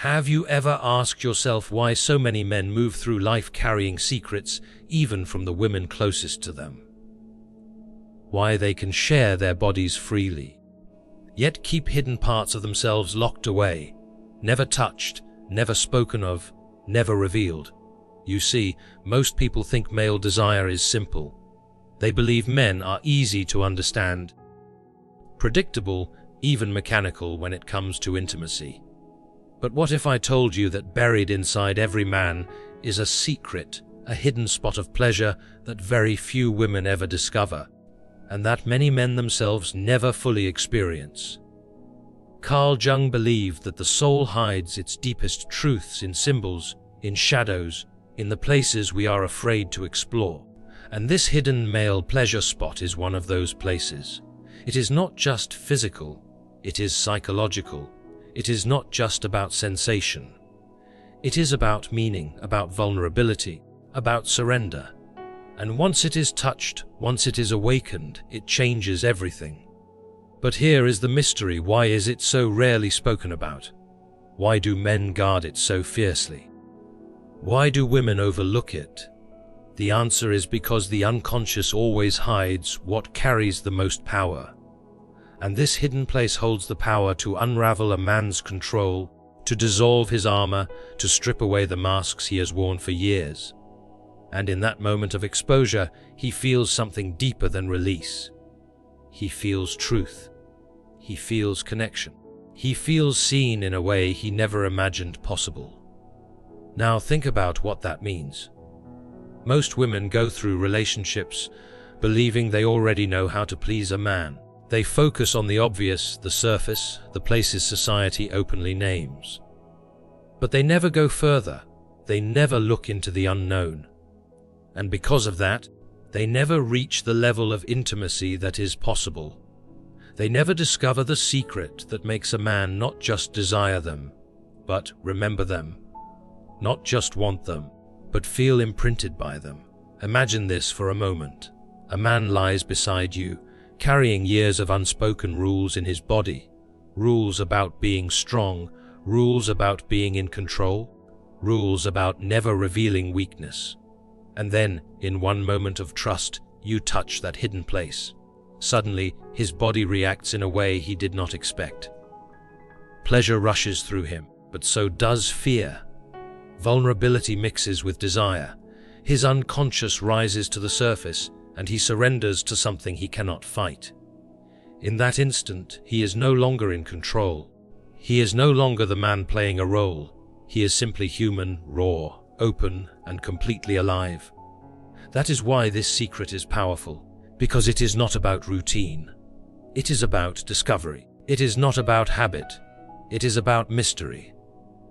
Have you ever asked yourself why so many men move through life carrying secrets, even from the women closest to them? Why they can share their bodies freely, yet keep hidden parts of themselves locked away, never touched, never spoken of, never revealed? You see, most people think male desire is simple. They believe men are easy to understand, predictable, even mechanical when it comes to intimacy. But what if I told you that buried inside every man is a secret, a hidden spot of pleasure that very few women ever discover, and that many men themselves never fully experience? Carl Jung believed that the soul hides its deepest truths in symbols, in shadows, in the places we are afraid to explore. And this hidden male pleasure spot is one of those places. It is not just physical, it is psychological. It is not just about sensation. It is about meaning, about vulnerability, about surrender. And once it is touched, once it is awakened, it changes everything. But here is the mystery. Why is it so rarely spoken about? Why do men guard it so fiercely? Why do women overlook it? The answer is because the unconscious always hides what carries the most power. And this hidden place holds the power to unravel a man's control, to dissolve his armor, to strip away the masks he has worn for years. And in that moment of exposure, he feels something deeper than release. He feels truth. He feels connection. He feels seen in a way he never imagined possible. Now think about what that means. Most women go through relationships believing they already know how to please a man. They focus on the obvious, the surface, the places society openly names. But they never go further. They never look into the unknown. And because of that, they never reach the level of intimacy that is possible. They never discover the secret that makes a man not just desire them, but remember them. Not just want them, but feel imprinted by them. Imagine this for a moment. A man lies beside you, carrying years of unspoken rules in his body. Rules about being strong, rules about being in control, rules about never revealing weakness. And then, in one moment of trust, you touch that hidden place. Suddenly, his body reacts in a way he did not expect. Pleasure rushes through him, but so does fear. Vulnerability mixes with desire. His unconscious rises to the surface, and he surrenders to something he cannot fight. In that instant, he is no longer in control. He is no longer the man playing a role. He is simply human, raw, open, and completely alive. That is why this secret is powerful, because it is not about routine. It is about discovery. It is not about habit. It is about mystery.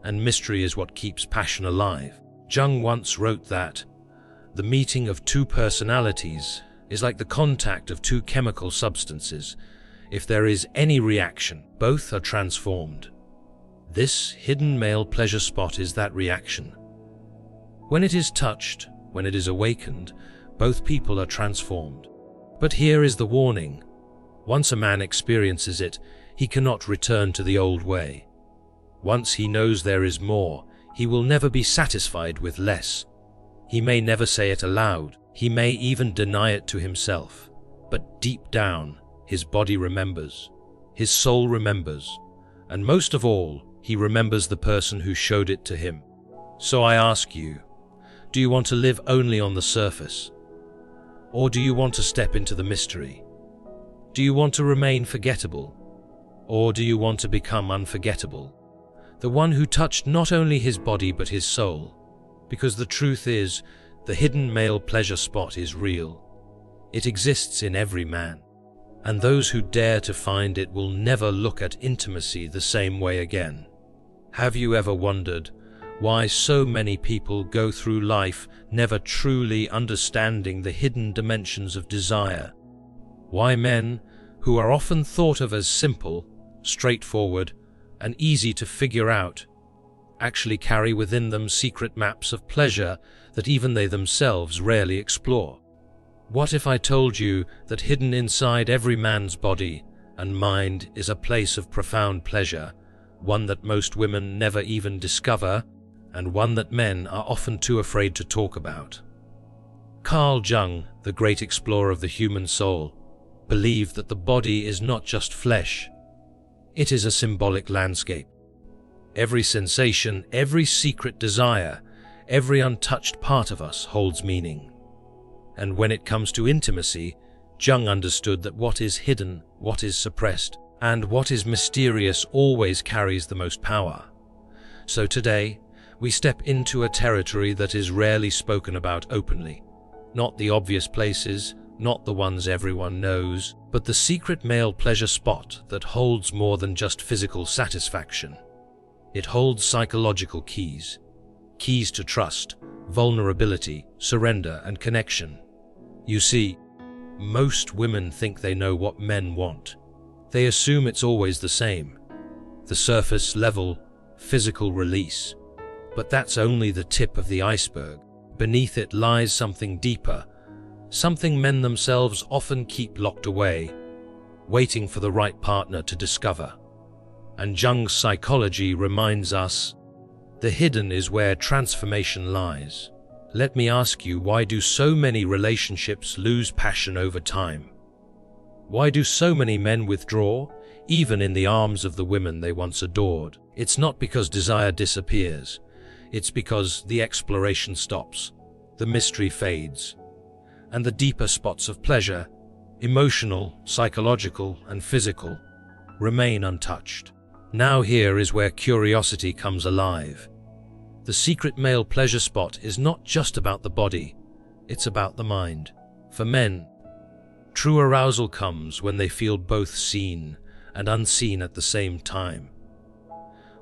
And mystery is what keeps passion alive. Jung once wrote that the meeting of two personalities is like the contact of two chemical substances. If there is any reaction, both are transformed. This hidden male pleasure spot is that reaction. When it is touched, when it is awakened, both people are transformed. But here is the warning. Once a man experiences it, he cannot return to the old way. Once he knows there is more, he will never be satisfied with less. He may never say it aloud, he may even deny it to himself. But deep down, his body remembers, his soul remembers, and most of all, he remembers the person who showed it to him. So I ask you, do you want to live only on the surface? Or do you want to step into the mystery? Do you want to remain forgettable? Or do you want to become unforgettable? The one who touched not only his body but his soul. Because the truth is, the hidden male pleasure spot is real. It exists in every man. And those who dare to find it will never look at intimacy the same way again. Have you ever wondered why so many people go through life never truly understanding the hidden dimensions of desire? Why men, who are often thought of as simple, straightforward, and easy to figure out, actually carry within them secret maps of pleasure that even they themselves rarely explore? What if I told you that hidden inside every man's body and mind is a place of profound pleasure, one that most women never even discover, and one that men are often too afraid to talk about. Carl Jung, the great explorer of the human soul, believed that the body is not just flesh. It is a symbolic landscape. Every sensation, every secret desire, every untouched part of us holds meaning. And when it comes to intimacy, Jung understood that what is hidden, what is suppressed, and what is mysterious always carries the most power. So today, we step into a territory that is rarely spoken about openly. Not the obvious places, not the ones everyone knows, but the secret male pleasure spot that holds more than just physical satisfaction. It holds psychological keys. Keys to trust, vulnerability, surrender, and connection. You see, most women think they know what men want. They assume it's always the same. The surface level, physical release. But that's only the tip of the iceberg. Beneath it lies something deeper, something men themselves often keep locked away, waiting for the right partner to discover. And Jung's psychology reminds us, the hidden is where transformation lies. Let me ask you, why do so many relationships lose passion over time? Why do so many men withdraw, even in the arms of the women they once adored? It's not because desire disappears. It's because the exploration stops, the mystery fades, and the deeper spots of pleasure, emotional, psychological, and physical, remain untouched. Now here is where curiosity comes alive. The secret male pleasure spot is not just about the body, it's about the mind. For men, true arousal comes when they feel both seen and unseen at the same time.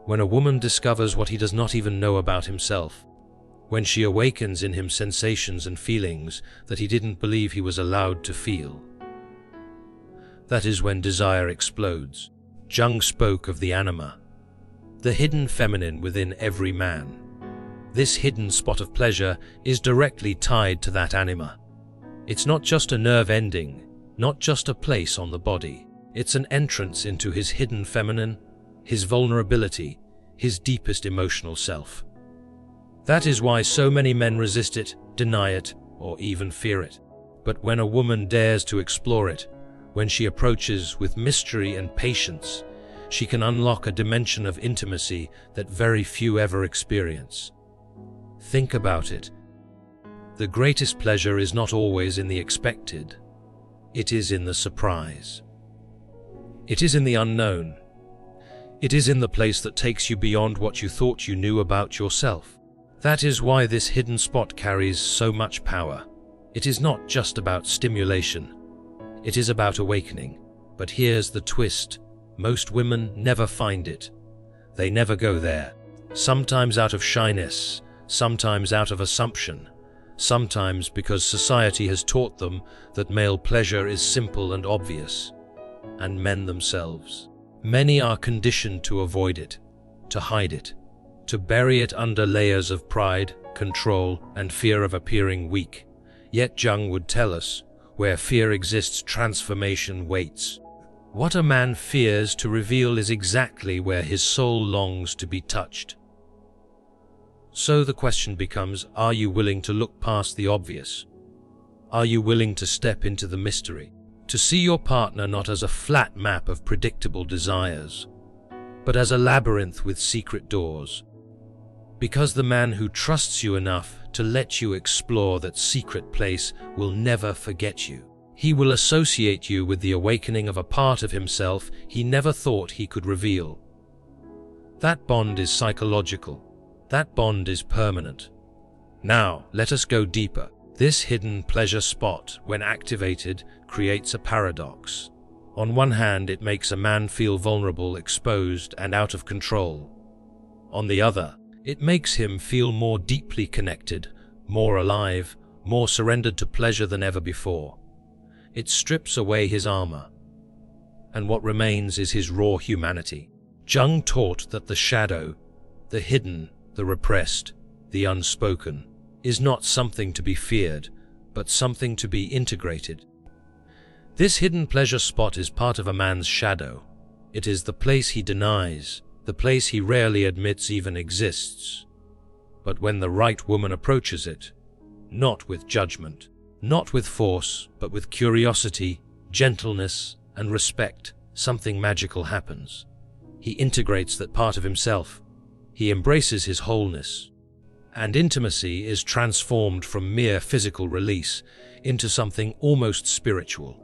When a woman discovers what he does not even know about himself, when she awakens in him sensations and feelings that he didn't believe he was allowed to feel. That is when desire explodes. Jung spoke of the anima, the hidden feminine within every man. This hidden spot of pleasure is directly tied to that anima. It's not just a nerve ending, not just a place on the body. It's an entrance into his hidden feminine, his vulnerability, his deepest emotional self. That is why so many men resist it, deny it, or even fear it. But when a woman dares to explore it, when she approaches with mystery and patience, she can unlock a dimension of intimacy that very few ever experience. Think about it. The greatest pleasure is not always in the expected. It is in the surprise. It is in the unknown. It is in the place that takes you beyond what you thought you knew about yourself. That is why this hidden spot carries so much power. It is not just about stimulation. It is about awakening. But here's the twist. Most women never find it. They never go there. Sometimes out of shyness, sometimes out of assumption, sometimes because society has taught them that male pleasure is simple and obvious, and men themselves. Many are conditioned to avoid it, to hide it, to bury it under layers of pride, control, and fear of appearing weak. Yet Jung would tell us, where fear exists, transformation waits. What a man fears to reveal is exactly where his soul longs to be touched. So the question becomes, are you willing to look past the obvious? Are you willing to step into the mystery? To see your partner not as a flat map of predictable desires, but as a labyrinth with secret doors? Because the man who trusts you enough to let you explore that secret place will never forget you. He will associate you with the awakening of a part of himself he never thought he could reveal. That bond is psychological. That bond is permanent. Now, let us go deeper. This hidden pleasure spot, when activated, creates a paradox. On one hand, it makes a man feel vulnerable, exposed, and out of control. On the other, it makes him feel more deeply connected, more alive, more surrendered to pleasure than ever before. It strips away his armor, and what remains is his raw humanity. Jung taught that the shadow, the hidden, the repressed, the unspoken, is not something to be feared, but something to be integrated. This hidden pleasure spot is part of a man's shadow. It is the place he denies, the place he rarely admits even exists. But when the right woman approaches it, not with judgment, not with force, but with curiosity, gentleness, and respect, something magical happens. He integrates that part of himself. He embraces his wholeness. And intimacy is transformed from mere physical release into something almost spiritual.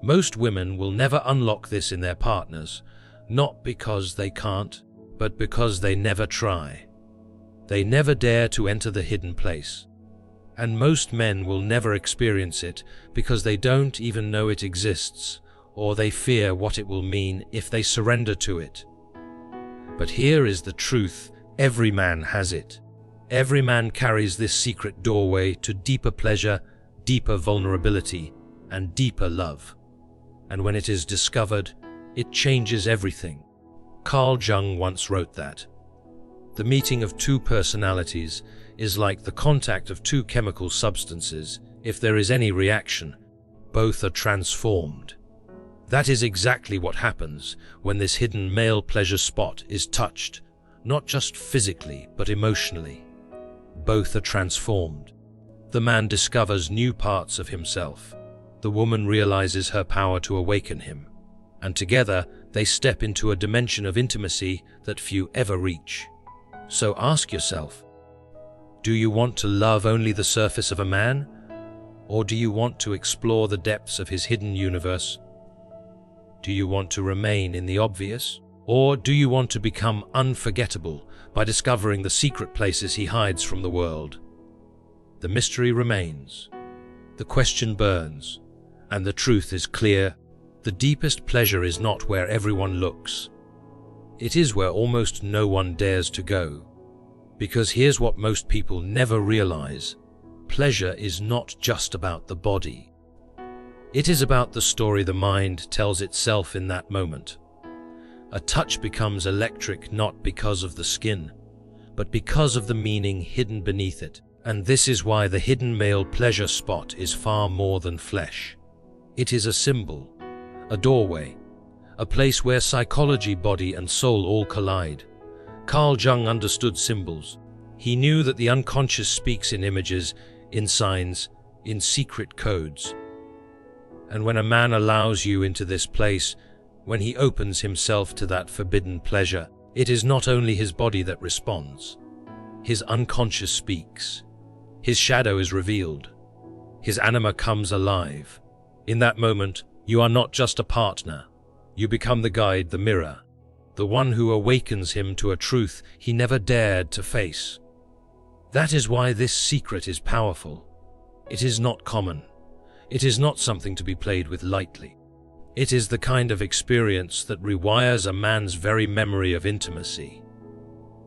Most women will never unlock this in their partners, not because they can't, but because they never try. They never dare to enter the hidden place. And most men will never experience it because they don't even know it exists, or they fear what it will mean if they surrender to it. But here is the truth: every man has it. Every man carries this secret doorway to deeper pleasure, deeper vulnerability, and deeper love. And when it is discovered, it changes everything. Carl Jung once wrote that the meeting of two personalities is like the contact of two chemical substances. If there is any reaction, both are transformed. That is exactly what happens when this hidden male pleasure spot is touched, not just physically, but emotionally. Both are transformed. The man discovers new parts of himself. The woman realizes her power to awaken him. And together, they step into a dimension of intimacy that few ever reach. So ask yourself, do you want to love only the surface of a man? Or do you want to explore the depths of his hidden universe? Do you want to remain in the obvious? Or do you want to become unforgettable by discovering the secret places he hides from the world? The mystery remains. The question burns. And the truth is clear. The deepest pleasure is not where everyone looks. It is where almost no one dares to go. Because here's what most people never realize. Pleasure is not just about the body. It is about the story the mind tells itself in that moment. A touch becomes electric not because of the skin, but because of the meaning hidden beneath it. And this is why the hidden male pleasure spot is far more than flesh. It is a symbol, a doorway, a place where psychology, body, and soul all collide. Carl Jung understood symbols. He knew that the unconscious speaks in images, in signs, in secret codes. And when a man allows you into this place, when he opens himself to that forbidden pleasure, it is not only his body that responds. His unconscious speaks. His shadow is revealed. His anima comes alive. In that moment, you are not just a partner. You become the guide, the mirror, the one who awakens him to a truth he never dared to face. That is why this secret is powerful. It is not common. It is not something to be played with lightly. It is the kind of experience that rewires a man's very memory of intimacy.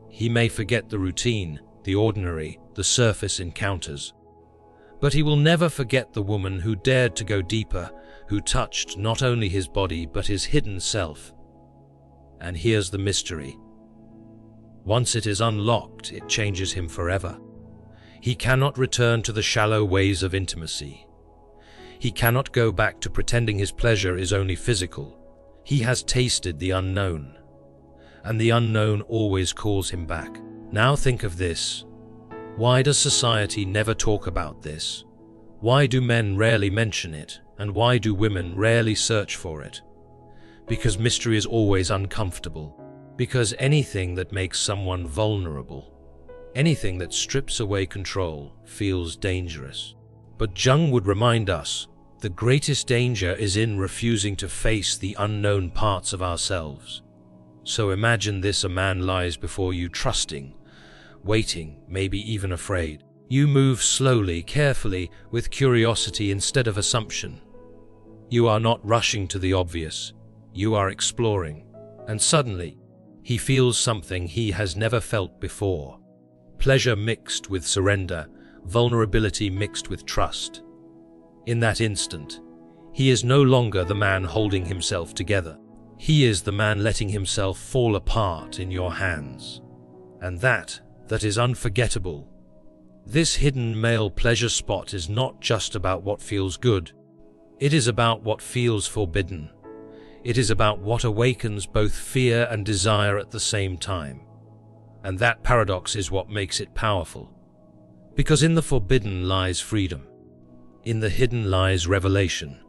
He may forget the routine, the ordinary, the surface encounters. But he will never forget the woman who dared to go deeper, who touched not only his body but his hidden self. And here's the mystery. Once it is unlocked, it changes him forever. He cannot return to the shallow ways of intimacy. He cannot go back to pretending his pleasure is only physical. He has tasted the unknown, and the unknown always calls him back. Now think of this. Why does society never talk about this? Why do men rarely mention it? And why do women rarely search for it? Because mystery is always uncomfortable. Because anything that makes someone vulnerable, anything that strips away control, feels dangerous. But Jung would remind us, the greatest danger is in refusing to face the unknown parts of ourselves. So imagine this: a man lies before you, trusting, waiting, maybe even afraid. You move slowly, carefully, with curiosity instead of assumption. You are not rushing to the obvious. You are exploring. And suddenly, he feels something he has never felt before. Pleasure mixed with surrender, vulnerability mixed with trust. In that instant, he is no longer the man holding himself together. He is the man letting himself fall apart in your hands. And that is unforgettable. This hidden male pleasure spot is not just about what feels good. It is about what feels forbidden. It is about what awakens both fear and desire at the same time. And that paradox is what makes it powerful. Because in the forbidden lies freedom. In the hidden lies revelation.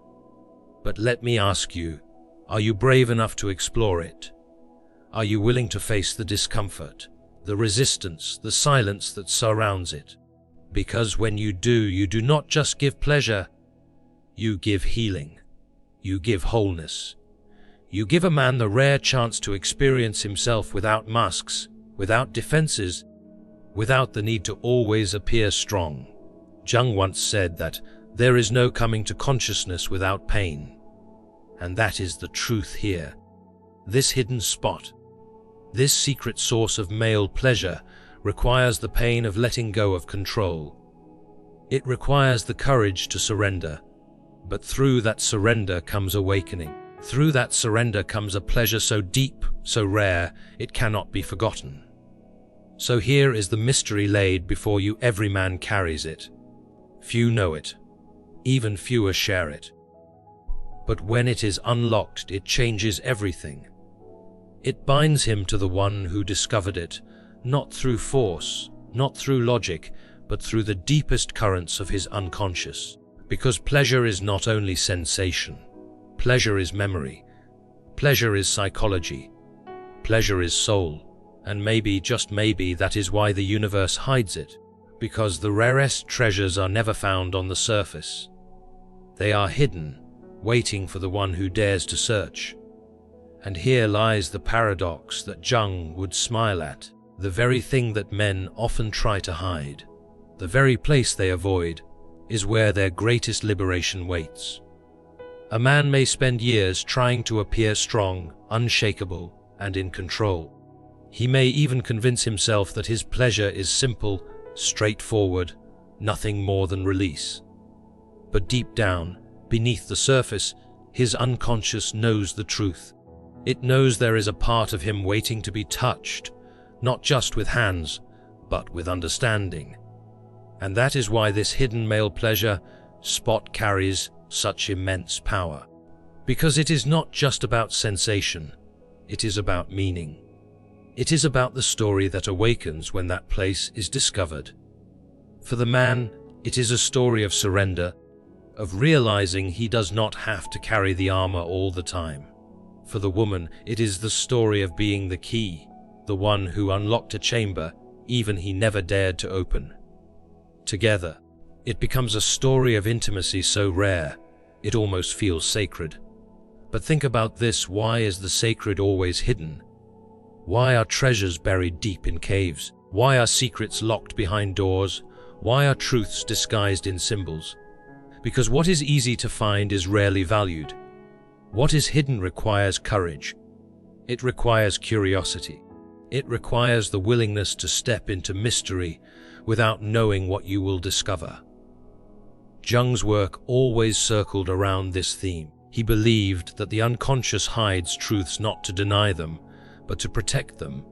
But let me ask you, are you brave enough to explore it? Are you willing to face the discomfort, the resistance, the silence that surrounds it? Because when you do not just give pleasure, you give healing. You give wholeness. You give a man the rare chance to experience himself without masks, without defenses, without the need to always appear strong. Jung once said that there is no coming to consciousness without pain. And that is the truth here. This hidden spot, this secret source of male pleasure, requires the pain of letting go of control. It requires the courage to surrender. But through that surrender comes awakening. Through that surrender comes a pleasure so deep, so rare, it cannot be forgotten. So here is the mystery laid before you. Every man carries it. Few know it. Even fewer share it. But when it is unlocked, it changes everything. It binds him to the one who discovered it, not through force, not through logic, but through the deepest currents of his unconscious. Because pleasure is not only sensation. Pleasure is memory. Pleasure is psychology. Pleasure is soul. And maybe, just maybe, that is why the universe hides it. Because the rarest treasures are never found on the surface. They are hidden, waiting for the one who dares to search. And here lies the paradox that Jung would smile at. The very thing that men often try to hide, the very place they avoid, is where their greatest liberation waits. A man may spend years trying to appear strong, unshakable, and in control. He may even convince himself that his pleasure is simple, straightforward, nothing more than release. But deep down, beneath the surface, his unconscious knows the truth. It knows there is a part of him waiting to be touched, not just with hands, but with understanding. And that is why this hidden male pleasure spot carries such immense power. Because it is not just about sensation, it is about meaning. It is about the story that awakens when that place is discovered. For the man, it is a story of surrender, of realizing he does not have to carry the armor all the time. For the woman, it is the story of being the key, the one who unlocked a chamber even he never dared to open. Together, it becomes a story of intimacy so rare, it almost feels sacred. But think about this: why is the sacred always hidden? Why are treasures buried deep in caves? Why are secrets locked behind doors? Why are truths disguised in symbols? Because what is easy to find is rarely valued. What is hidden requires courage. It requires curiosity. It requires the willingness to step into mystery without knowing what you will discover. Jung's work always circled around this theme. He believed that the unconscious hides truths not to deny them, but to protect them,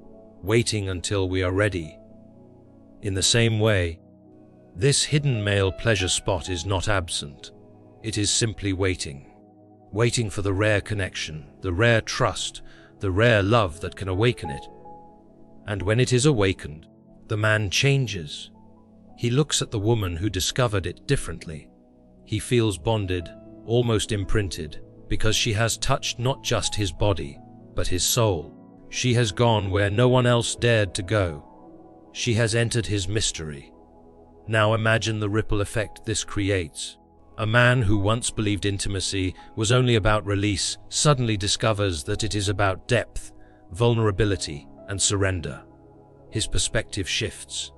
waiting until we are ready. In the same way, this hidden male pleasure spot is not absent. It is simply waiting. Waiting for the rare connection, the rare trust, the rare love that can awaken it. And when it is awakened, the man changes. He looks at the woman who discovered it differently. He feels bonded, almost imprinted, because she has touched not just his body, but his soul. She has gone where no one else dared to go. She has entered his mystery. Now imagine the ripple effect this creates. A man who once believed intimacy was only about release suddenly discovers that it is about depth, vulnerability, and surrender. His perspective shifts.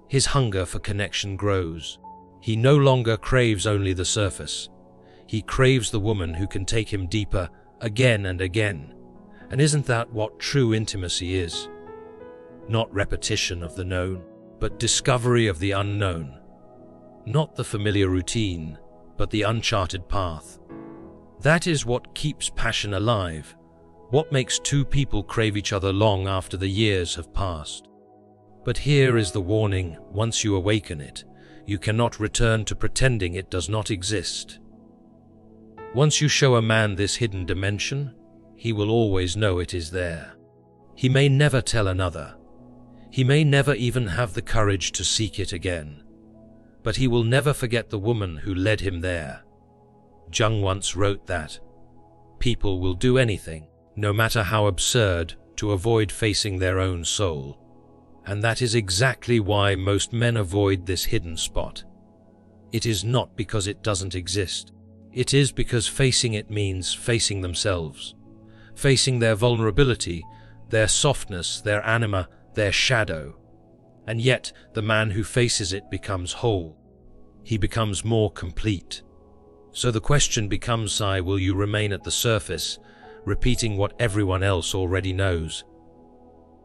His hunger for connection grows. He no longer craves only the surface. He craves the woman who can take him deeper again and again. And isn't that what true intimacy is? Not repetition of the known, but discovery of the unknown. Not the familiar routine, but the uncharted path. That is what keeps passion alive, what makes two people crave each other long after the years have passed. But here is the warning: once you awaken it, you cannot return to pretending it does not exist. Once you show a man this hidden dimension, he will always know it is there. He may never tell another. He may never even have the courage to seek it again. But he will never forget the woman who led him there. Jung once wrote that people will do anything, no matter how absurd, to avoid facing their own soul. And that is exactly why most men avoid this hidden spot. It is not because it doesn't exist. It is because facing it means facing themselves, facing their vulnerability, their softness, their anima, their shadow. And yet, the man who faces it becomes whole. He becomes more complete. So the question becomes, will you remain at the surface, repeating what everyone else already knows?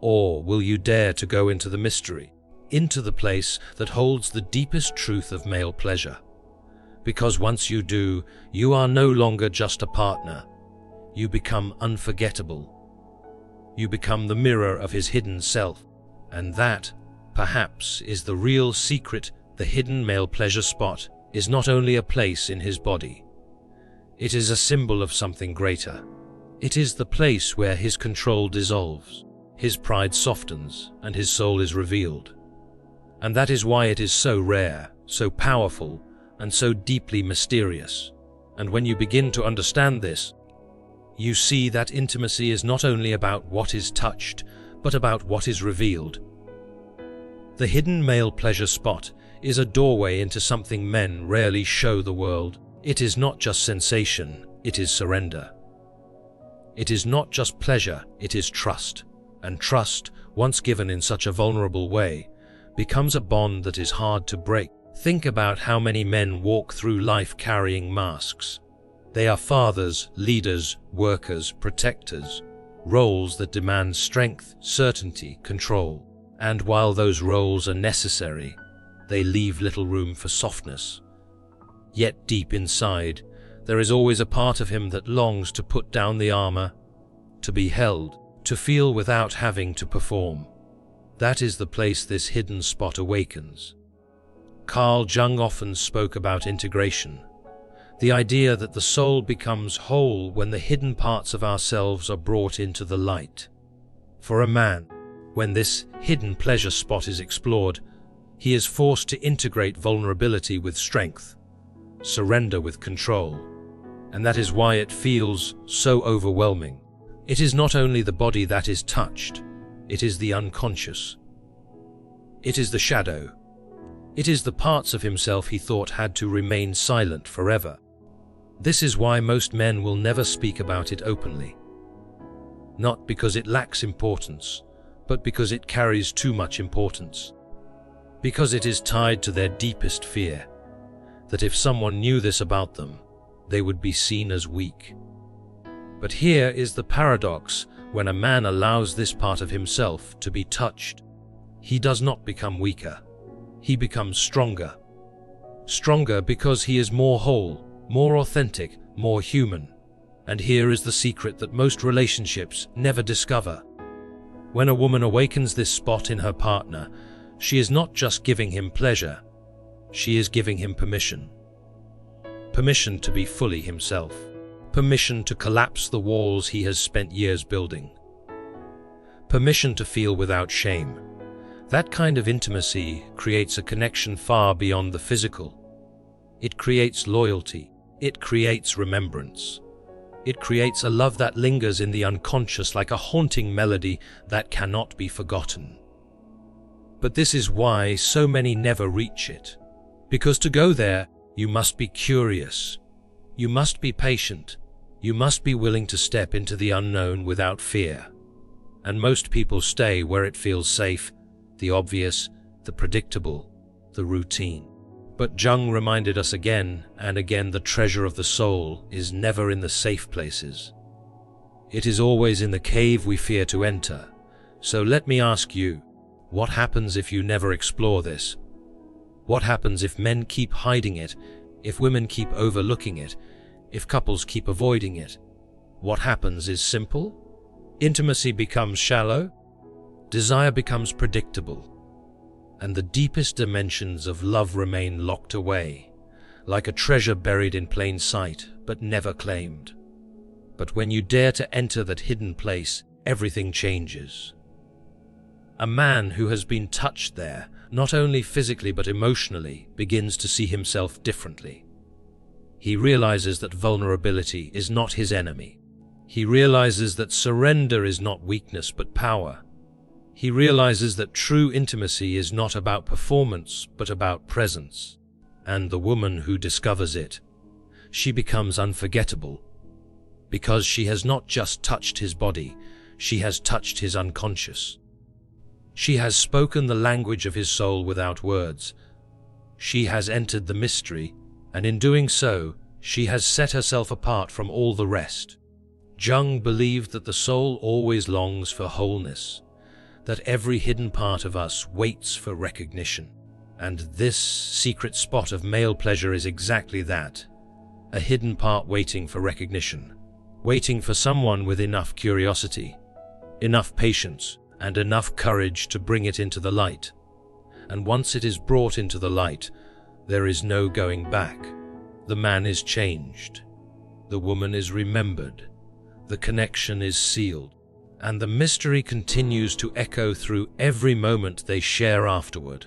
Or will you dare to go into the mystery, into the place that holds the deepest truth of male pleasure? Because once you do, you are no longer just a partner. You become unforgettable. You become the mirror of his hidden self. And that, perhaps, is the real secret. The hidden male pleasure spot is not only a place in his body. It is a symbol of something greater. It is the place where his control dissolves, his pride softens, and his soul is revealed. And that is why it is so rare, so powerful, and so deeply mysterious. And when you begin to understand this, you see that intimacy is not only about what is touched, but about what is revealed. The hidden male pleasure spot is a doorway into something men rarely show the world. It is not just sensation, it is surrender. It is not just pleasure, it is trust. And trust, once given in such a vulnerable way, becomes a bond that is hard to break. Think about how many men walk through life carrying masks. They are fathers, leaders, workers, protectors, roles that demand strength, certainty, control. And while those roles are necessary, they leave little room for softness. Yet deep inside, there is always a part of him that longs to put down the armor, to be held, to feel without having to perform. That is the place this hidden spot awakens. Carl Jung often spoke about integration, the idea that the soul becomes whole when the hidden parts of ourselves are brought into the light. For a man, when this hidden pleasure spot is explored, he is forced to integrate vulnerability with strength, surrender with control. And that is why it feels so overwhelming. It is not only the body that is touched, it is the unconscious. It is the shadow. It is the parts of himself he thought had to remain silent forever. This is why most men will never speak about it openly. Not because it lacks importance, but because it carries too much importance. Because it is tied to their deepest fear, that if someone knew this about them, they would be seen as weak. But here is the paradox: when a man allows this part of himself to be touched, he does not become weaker. He becomes stronger. Stronger because he is more whole, more authentic, more human. And here is the secret that most relationships never discover. When a woman awakens this spot in her partner, she is not just giving him pleasure, she is giving him permission. Permission to be fully himself. Permission to collapse the walls he has spent years building. Permission to feel without shame. That kind of intimacy creates a connection far beyond the physical. It creates loyalty. It creates remembrance. It creates a love that lingers in the unconscious like a haunting melody that cannot be forgotten. But this is why so many never reach it. Because to go there, you must be curious. You must be patient. You must be willing to step into the unknown without fear. And most people stay where it feels safe, the obvious, the predictable, the routine. But Jung reminded us again and again, the treasure of the soul is never in the safe places. It is always in the cave we fear to enter. So let me ask you, what happens if you never explore this? What happens if men keep hiding it, if women keep overlooking it, if couples keep avoiding it? What happens is simple. Intimacy becomes shallow, desire becomes predictable, and the deepest dimensions of love remain locked away, like a treasure buried in plain sight, but never claimed. But when you dare to enter that hidden place, everything changes. A man who has been touched there, not only physically but emotionally, begins to see himself differently. He realizes that vulnerability is not his enemy. He realizes that surrender is not weakness but power. He realizes that true intimacy is not about performance but about presence. And the woman who discovers it, she becomes unforgettable, because she has not just touched his body, she has touched his unconscious. She has spoken the language of his soul without words. She has entered the mystery, and in doing so, she has set herself apart from all the rest. Jung believed that the soul always longs for wholeness, that every hidden part of us waits for recognition. And this secret spot of male pleasure is exactly that, a hidden part waiting for recognition, waiting for someone with enough curiosity, enough patience, and enough courage to bring it into the light. And once it is brought into the light, there is no going back. The man is changed, the woman is remembered, the connection is sealed, and the mystery continues to echo through every moment they share afterward.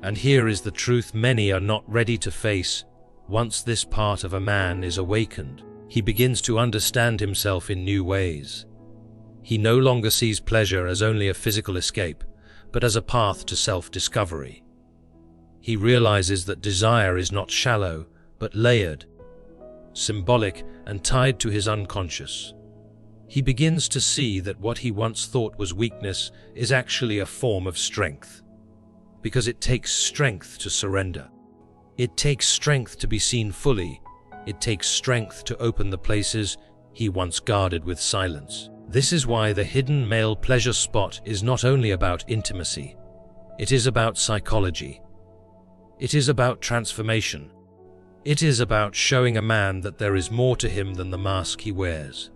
And here is the truth many are not ready to face. Once this part of a man is awakened, he begins to understand himself in new ways. He no longer sees pleasure as only a physical escape, but as a path to self-discovery. He realizes that desire is not shallow, but layered, symbolic, and tied to his unconscious. He begins to see that what he once thought was weakness is actually a form of strength. Because it takes strength to surrender. It takes strength to be seen fully. It takes strength to open the places he once guarded with silence. This is why the hidden male pleasure spot is not only about intimacy. It is about psychology. It is about transformation. It is about showing a man that there is more to him than the mask he wears.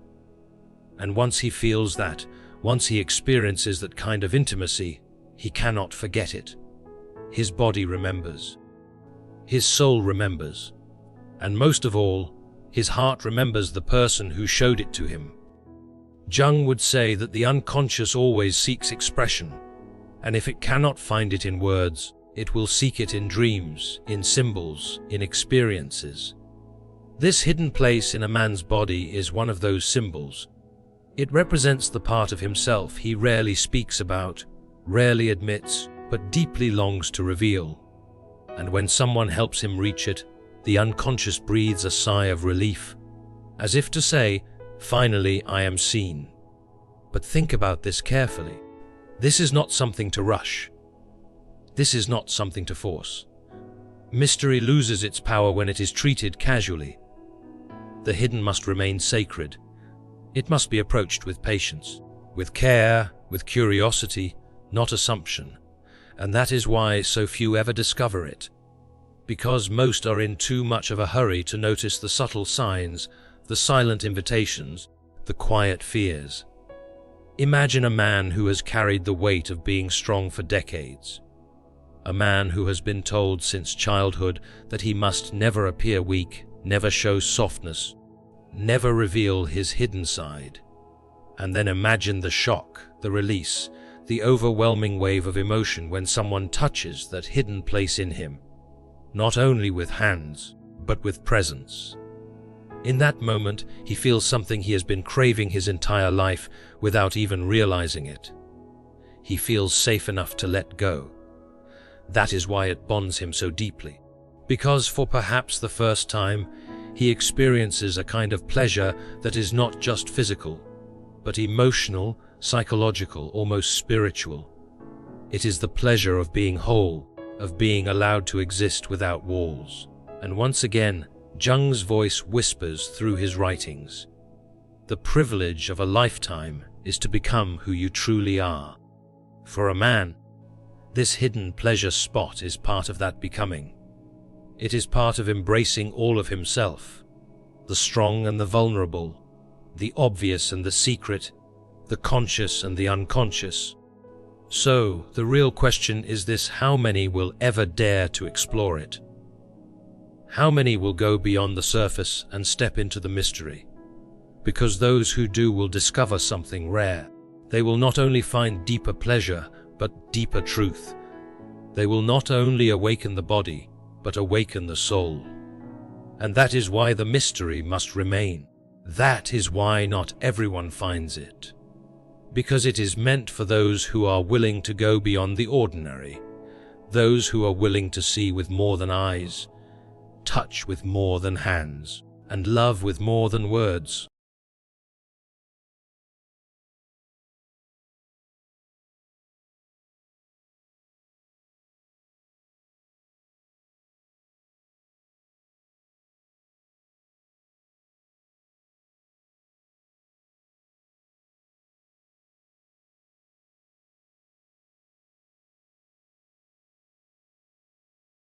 And once he feels that, once he experiences that kind of intimacy, he cannot forget it. His body remembers. His soul remembers. And most of all, his heart remembers the person who showed it to him. Jung would say that the unconscious always seeks expression, and if it cannot find it in words, it will seek it in dreams, in symbols, in experiences. This hidden place in a man's body is one of those symbols. It represents the part of himself he rarely speaks about, rarely admits, but deeply longs to reveal. And when someone helps him reach it, the unconscious breathes a sigh of relief, as if to say, "Finally, I am seen." But think about this carefully. This is not something to rush. This is not something to force. Mystery loses its power when it is treated casually. The hidden must remain sacred. It must be approached with patience, with care, with curiosity, not assumption. And that is why so few ever discover it. Because most are in too much of a hurry to notice the subtle signs, the silent invitations, the quiet fears. Imagine a man who has carried the weight of being strong for decades. A man who has been told since childhood that he must never appear weak, never show softness, never reveal his hidden side. And then imagine the shock, the release, the overwhelming wave of emotion when someone touches that hidden place in him, not only with hands, but with presence. In that moment, he feels something he has been craving his entire life without even realizing it. He feels safe enough to let go. That is why it bonds him so deeply, because for perhaps the first time, he experiences a kind of pleasure that is not just physical, but emotional, psychological, almost spiritual. It is the pleasure of being whole, of being allowed to exist without walls. And once again, Jung's voice whispers through his writings. The privilege of a lifetime is to become who you truly are. For a man, this hidden pleasure spot is part of that becoming. It is part of embracing all of himself, the strong and the vulnerable, the obvious and the secret, the conscious and the unconscious. So, the real question is this: how many will ever dare to explore it? How many will go beyond the surface and step into the mystery? Because those who do will discover something rare. They will not only find deeper pleasure, but deeper truth. They will not only awaken the body, but awaken the soul. And that is why the mystery must remain. That is why not everyone finds it. Because it is meant for those who are willing to go beyond the ordinary, those who are willing to see with more than eyes, touch with more than hands, and love with more than words.